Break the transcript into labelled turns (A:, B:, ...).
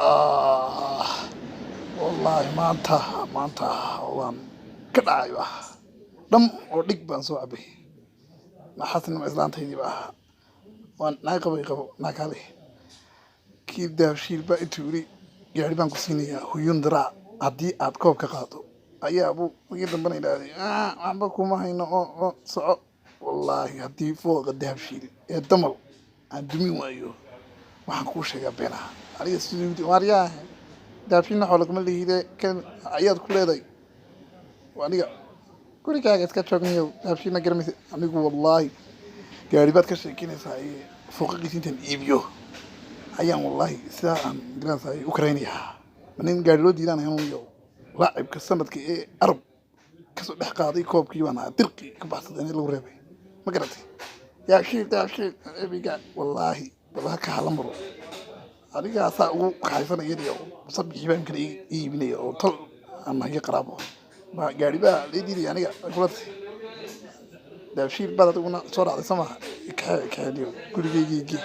A: آه والله ما أنت وان كده أيوة دم وديك بنسوا أبي ما حاسس إنه إسلام تيجي بقى وان ناقبي قبو ناقالي كيف ده شيل بقى توري يعني بانكو سينيا هيون درا هدي أتكوب كقاطو أي أبو ويجي دم بني داري أبو كوما هينا أو صع والله هدي فوق الدهب شيل الدمل الدمي وايو waxaan kuu sheegaa beenaha aniga sidii waaryaha daafina xoolo kama lihiide kan ayaad ku leedahay aniga gurigaaga iska joognayow daafina garamaysa anigu wallaahi gaari baad ka sheekinaysaa fooqaqiisa intaan iibiyo ayaan wallaahi sidaa aan garanaysaa u karaynayaa nin gaari loo diidaan hanuuniyo laacibka sanadka ee arab kasoo dhex qaaday koobkii baan ahaa dirqi ka baxsaday in lagu reebay ma garatay yaa shiil daafshiil ebiga wallaahi walaha ka halan maro adigaasaa ugu kaxaysanaya iyo sabixii baan kala iibinaya oo tol ama hiyo qaraabo ma gaari baa la diiday aniga kulatay daafshiil baad adiguna soo dhacday samaha kaxeeliyo gurigaygii